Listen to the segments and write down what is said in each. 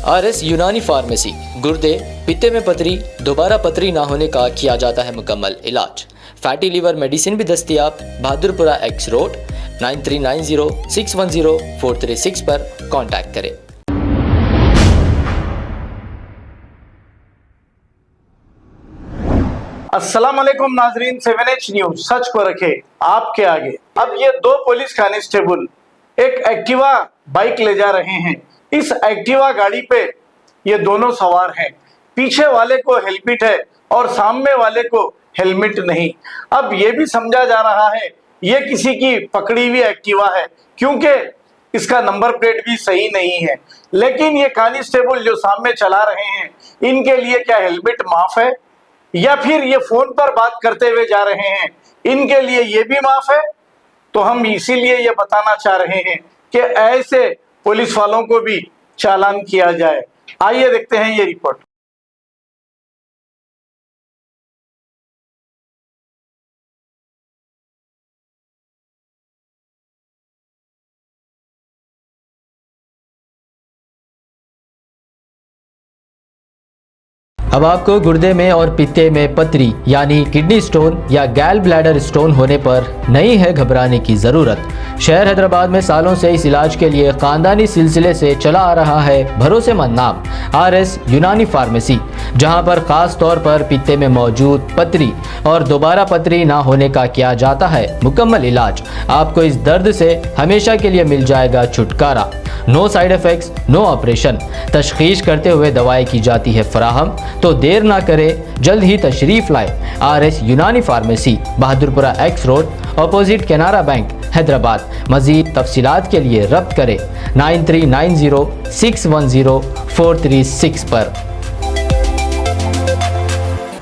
RS यूनानी pharmacy, गुर्दे, पित्ते में पथरी, दोबारा पथरी ना होने का किया जाता है मुकम्मल इलाज। फैटी लीवर मेडिसिन भी दस्तियाब। बहादुरपुरा X रोड 9390610436 पर कांटेक्ट करें। अस्सलाम वालेकुम नाजरीन, 7H न्यूज सच को रखे आपके आगे। अब ये दो पुलिस कांस्टेबल एक एक्टिवा बाइक ले जा रहे हैं। इस एक्टिवा गाड़ी पे ये दोनों सवार हैं। पीछे वाले को हेलमेट है और सामने वाले को हेलमेट नहीं। अब ये भी समझा जा रहा है ये किसी की पकड़ी हुई एक्टिवा है, क्योंकि इसका नंबर प्लेट भी सही नहीं है। लेकिन ये कांस्टेबल जो सामने चला रहे हैं, इनके लिए क्या हेलमेट माफ है या फिर ये फोन पर बात करते हुए जा रहे हैं, इनके लिए ये भी माफ है? तो हम इसीलिए ये बताना चाह रहे हैं कि ऐसे पुलिस वालों को भी चालान किया जाए। आइए देखते हैं ये रिपोर्ट। अब आपको गुर्दे में और पित्ते में पथरी यानी किडनी स्टोन या गैल ब्लैडर स्टोन होने पर नहीं है घबराने की ज़रूरत। शहर हैदराबाद में सालों से इस इलाज के लिए ख़ानदानी सिलसिले से चला आ रहा है भरोसेमंद नाम RS यूनानी फार्मेसी, जहां पर ख़ास तौर पर पित्ते में मौजूद पथरी और दोबारा पथरी ना होने का किया जाता है मुकम्मल इलाज। आपको इस दर्द से हमेशा के लिए मिल जाएगा छुटकारा। No side effects, no operation. तशखीस करते हुए दवाएं की जाती है फराहम। तो देर ना करें, जल्द ही तशरीफ लाए RS यूनानी pharmacy, Bahadurpura X road, opposite Canara bank, Hyderabad. मज़ीद तफसीलात के लिए रब्त करें 9390610436 पर।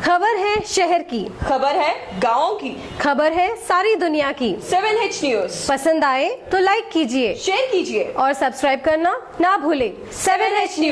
खबर है शहर की, खबर है गाँव की, खबर है सारी दुनिया की। 7H न्यूज पसंद आए तो लाइक कीजिए, शेयर कीजिए और सब्सक्राइब करना ना भूलें। 7H news.